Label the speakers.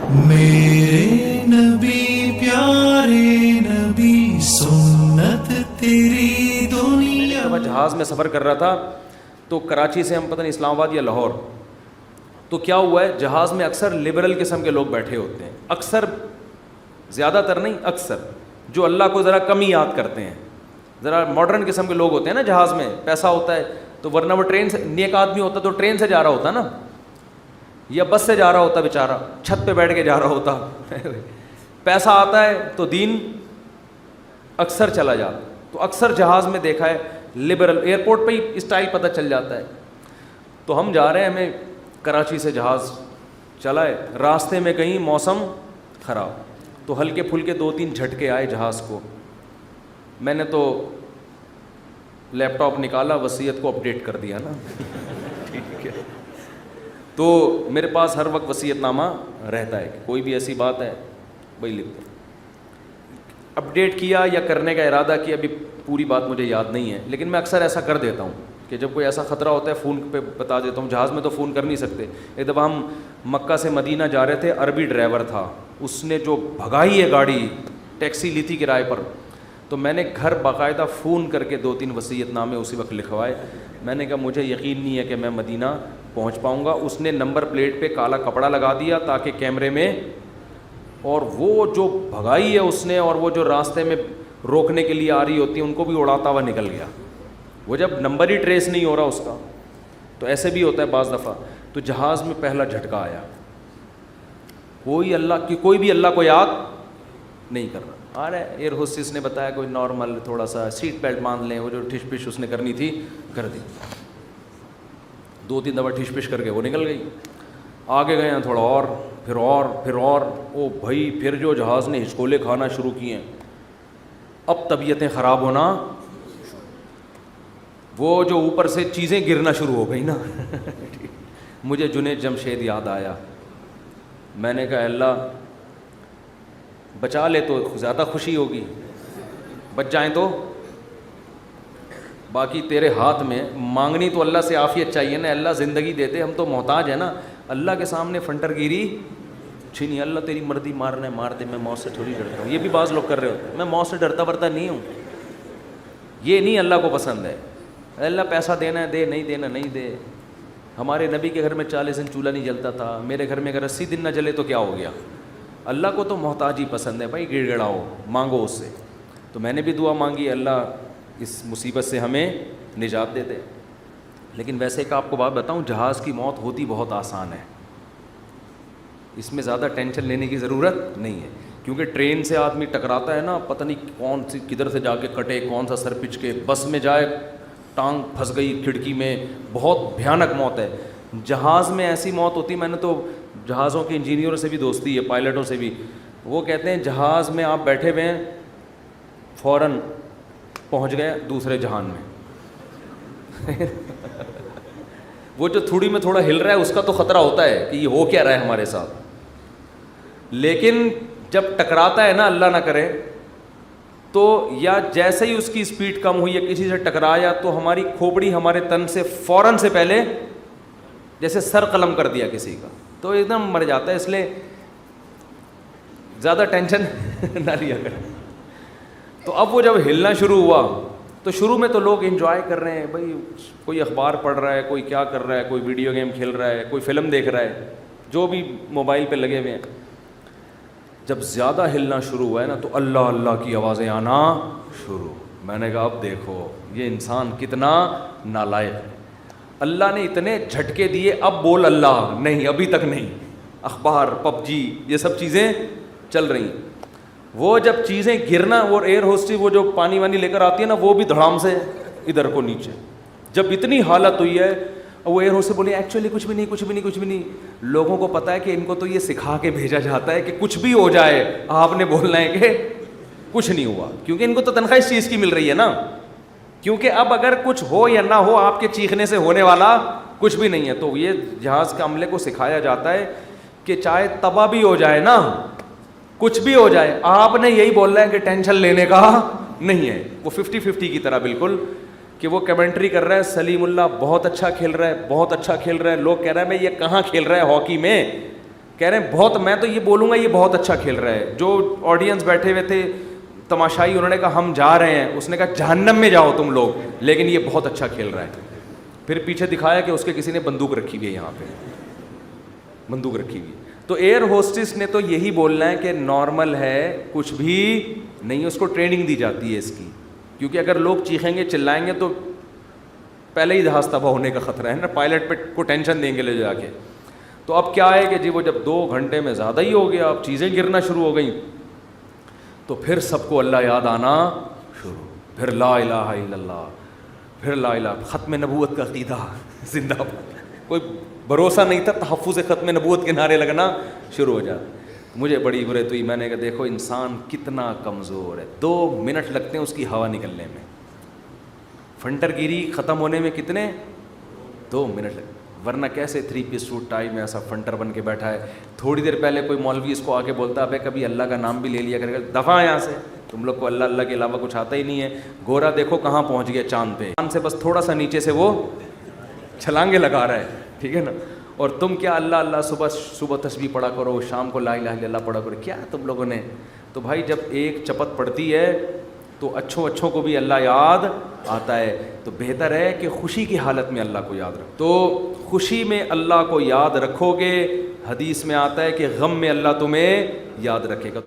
Speaker 1: میرے نبی پیارے نبی سنت تیری دنیا.
Speaker 2: میں جہاز میں سفر کر رہا تھا تو کراچی سے ہم پتہ نہیں اسلام آباد یا لاہور, تو کیا ہوا ہے جہاز میں اکثر لبرل قسم کے لوگ بیٹھے ہوتے ہیں, اکثر, زیادہ تر نہیں, اکثر, جو اللہ کو ذرا کم ہی یاد کرتے ہیں, ذرا ماڈرن قسم کے لوگ ہوتے ہیں نا جہاز میں, پیسہ ہوتا ہے تو ورنہ وہ ٹرین سے, نیک آدمی ہوتا تو ٹرین سے جا رہا ہوتا نا, یا بس سے جا رہا ہوتا بیچارہ, چھت پہ بیٹھ کے جا رہا ہوتا. پیسہ آتا ہے تو دین اکثر چلا جاتا, تو اکثر جہاز میں دیکھا ہے لبرل, ایئرپورٹ پہ ہی اسٹائل پتہ چل جاتا ہے. تو ہم جا رہے ہیں, ہمیں کراچی سے جہاز چلا ہے, راستے میں کہیں موسم خراب, تو ہلکے پھلکے 2-3 جھٹکے آئے جہاز کو. میں نے تو لیپ ٹاپ نکالا, وصیت کو اپڈیٹ کر دیا نا. ٹھیک ہے, تو میرے پاس ہر وقت وصیت نامہ رہتا ہے کہ کوئی بھی ایسی بات ہے وہی لکھتے ہیں. اپڈیٹ کیا یا کرنے کا ارادہ کیا, ابھی پوری بات مجھے یاد نہیں ہے, لیکن میں اکثر ایسا کر دیتا ہوں کہ جب کوئی ایسا خطرہ ہوتا ہے فون پہ بتا دیتا ہوں. جہاز میں تو فون کر نہیں سکتے. ایک دفعہ ہم مکہ سے مدینہ جا رہے تھے, عربی ڈرائیور تھا, اس نے جو بھگائی ہے گاڑی, ٹیکسی لی تھی کرائے پر, تو میں نے گھر باقاعدہ فون کر کے 2-3 وصیت نامے اسی وقت لکھوائے. میں نے کہا مجھے یقین نہیں ہے کہ میں مدینہ پہنچ پاؤں گا. اس نے نمبر پلیٹ پہ کالا کپڑا لگا دیا تاکہ کیمرے میں, اور وہ جو بھگائی ہے اس نے, اور وہ جو راستے میں روکنے کے لیے آ رہی ہوتی ہیں ان کو بھی اڑاتا ہوا نکل گیا. وہ جب نمبر ہی ٹریس نہیں ہو رہا اس کا, تو ایسے بھی ہوتا ہے بعض دفعہ. تو جہاز میں پہلا جھٹکا آیا, کوئی بھی اللہ کو یاد نہیں کر رہا. آ رہا ہے, ایئر ہوسٹس نے بتایا کوئی نارمل تھوڑا سا سیٹ بیلٹ باندھ لیں, وہ جو ٹھش پش اس نے کرنی تھی کر دی. 2-3 دفعہ ٹھش پش کر کے وہ نکل گئی. آگے گئے ہیں تھوڑا اور, پھر اور, پھر اور, او بھائی پھر جو جہاز نے ہچکولے کھانا شروع کیے ہیں, اب طبیعتیں خراب ہونا, وہ جو اوپر سے چیزیں گرنا شروع ہو گئی نا. مجھے جنید جمشید یاد آیا. میں نے کہا اللہ بچا لے تو زیادہ خوشی ہوگی, بچ جائیں تو باقی تیرے ہاتھ میں. مانگنی تو اللہ سے عافیت چاہیے نا, اللہ زندگی دے دے, ہم تو محتاج ہیں نا. اللہ کے سامنے فنٹر گیری چھینی, اللہ تیری مرضی, مارنا ہے مار دے, میں موت سے تھوڑی ڈرتا ہوں. یہ بھی بعض لوگ کر رہے ہوتے ہیں, میں موت سے ڈرتا ورتا نہیں ہوں. یہ نہیں اللہ کو پسند ہے. اللہ پیسہ دینا ہے دے, نہیں دینا نہیں دے. ہمارے نبی کے گھر میں 40 دن چولہا نہیں جلتا تھا, میرے گھر میں اگر 80 دن نہ جلے تو کیا ہو گیا. اللہ کو تو محتاج ہی پسند ہے بھائی, گڑ گڑاؤ, مانگو اس سے. تو میں نے بھی دعا مانگی, اللہ اس مصیبت سے ہمیں نجات دے دے. لیکن ویسے ایک آپ کو بات بتاؤں, جہاز کی موت ہوتی بہت آسان ہے, اس میں زیادہ ٹینشن لینے کی ضرورت نہیں ہے. کیونکہ ٹرین سے آدمی ٹکراتا ہے نا, پتہ نہیں کون سی کدھر سے جا کے کٹے, کون سا سر پچ کے, بس میں جائے ٹانگ پھنس گئی کھڑکی میں, بہت بھیانک موت ہے. جہاز میں ایسی موت ہوتی, میں نے تو جہازوں کے انجینئروں سے بھی دوستی ہے, پائلٹوں سے بھی, وہ کہتے ہیں جہاز میں آپ بیٹھے ہوئے ہیں, فوراً پہنچ گئے دوسرے جہان میں. وہ جو تھوڑی میں تھوڑا ہل رہا ہے اس کا تو خطرہ ہوتا ہے کہ یہ ہو کیا رہا ہے ہمارے ساتھ, لیکن جب ٹکراتا ہے نا, اللہ نہ کرے, تو یا جیسے ہی اس کی اسپیڈ کم ہوئی یا کسی سے ٹکرایا تو ہماری کھوپڑی ہمارے تن سے فوراً سے پہلے جیسے سر قلم کر دیا کسی کا, تو ایک دم مر جاتا ہے. اس لیے زیادہ ٹینشن نہ لیا کریں. تو اب وہ جب ہلنا شروع ہوا تو شروع میں تو لوگ انجوائے کر رہے ہیں بھائی, کوئی اخبار پڑھ رہا ہے, کوئی کیا کر رہا ہے, کوئی ویڈیو گیم کھیل رہا ہے, کوئی فلم دیکھ رہا ہے, جو بھی موبائل پہ لگے ہوئے ہیں. جب زیادہ ہلنا شروع ہوا ہے نا تو اللہ اللہ کی آوازیں آنا شروع. میں نے کہا اب دیکھو یہ انسان کتنا نالائق ہے, اللہ نے اتنے جھٹکے دیے, اب بول اللہ نہیں, ابھی تک نہیں. اخبار, پب جی, یہ سب چیزیں چل رہی ہیں. وہ جب چیزیں گرنا, وہ ایئر ہوسٹس وہ جو پانی وانی لے کر آتی ہے نا, وہ بھی دھڑام سے ادھر کو نیچے. جب اتنی حالت ہوئی ہے, وہ ایئر ہوسٹس بولے ایکچولی کچھ بھی نہیں, کچھ بھی نہیں, کچھ بھی نہیں. لوگوں کو پتہ ہے کہ ان کو تو یہ سکھا کے بھیجا جاتا ہے کہ کچھ بھی ہو جائے آپ نے بولنا ہے کہ کچھ نہیں ہوا, کیونکہ ان کو تو تنخواہ اس چیز کی مل رہی ہے نا. کیونکہ اب اگر کچھ ہو یا نہ ہو, آپ کے چیخنے سے ہونے والا کچھ بھی نہیں ہے. تو یہ جہاز کے عملے کو سکھایا جاتا ہے کہ چاہے تباہ بھی ہو جائے نا, کچھ بھی ہو جائے, آپ نے یہی بولنا ہے کہ ٹینشن لینے کا نہیں ہے. وہ 50-50 کی طرح بالکل, کہ وہ کمنٹری کر رہا ہے, سلیم اللہ بہت اچھا کھیل رہا ہے, بہت اچھا کھیل رہا ہے. لوگ کہہ رہے ہیں میں یہ کہاں کھیل رہا ہے, ہاکی میں, کہہ رہے ہیں بہت, میں تو یہ بولوں گا یہ بہت اچھا کھیل رہا ہے. جو آڈینس بیٹھے ہوئے تھے تماشائی, انہوں نے کہا ہم جا رہے ہیں, اس نے کہا جہنم میں جاؤ تم لوگ, لیکن یہ بہت اچھا کھیل رہا ہے. پھر پیچھے دکھایا کہ اس کے کسی نے بندوق رکھی ہوئی ہے, یہاں پہ بندوق رکھی ہوئی ہے. تو ایئر ہوسٹس نے تو یہی بولنا ہے کہ نارمل ہے, کچھ بھی نہیں, اس کو ٹریننگ دی جاتی ہے اس کی, کیونکہ اگر لوگ چیخیں گے چلائیں گے تو پہلے ہی جہاز تباہ ہونے کا خطرہ ہے نا, پائلٹ پہ کو ٹینشن دیں گے لے جا کے. تو اب کیا ہے کہ جی وہ جب 2 گھنٹے میں زیادہ ہی ہو گیا, اب چیزیں گرنا شروع ہو گئیں, تو پھر سب کو اللہ یاد آنا شروع, پھر لا الہ الا اللہ, پھر لا الہ, ختم نبوت کا عقیدہ زندہ باد. کوئی بھروسہ نہیں تھا, تحفظ ختم نبوت کے نعرے لگنا شروع ہو جاتے. مجھے بڑی عبرت ہوئی, میں نے کہا دیکھو انسان کتنا کمزور ہے, 2 منٹ لگتے ہیں اس کی ہوا نکلنے میں, فنٹر گیری ختم ہونے میں کتنے 2 منٹ لگتے, ورنہ کیسے 3 پیس سوٹ ٹائی میں ایسا فنٹر بن کے بیٹھا ہے. تھوڑی دیر پہلے کوئی مولوی اس کو آ کے بولتا ہے کبھی اللہ کا نام بھی لے لیا کرے گا, دفعہ یہاں سے, تم لوگ کو اللہ اللہ کے علاوہ کچھ آتا ہی نہیں ہے. گورا دیکھو کہاں پہنچ گیا چاند پہ, چاند سے بس تھوڑا سا نیچے سے وہ چھلانگے لگا رہا ہے, ٹھیک ہے نا. اور تم کیا اللہ اللہ صبح تسبیح پڑھا کرو, شام کو لا الہ الا اللہ پڑھا کرو, کیا تم لوگوں نے. تو بھائی جب ایک چپت پڑتی ہے تو اچھوں کو بھی اللہ یاد آتا ہے, تو بہتر ہے کہ خوشی کی حالت میں اللہ کو یاد رکھو. تو خوشی میں اللہ کو یاد رکھو گے, حدیث میں آتا ہے کہ غم میں اللہ تمہیں یاد رکھے گا.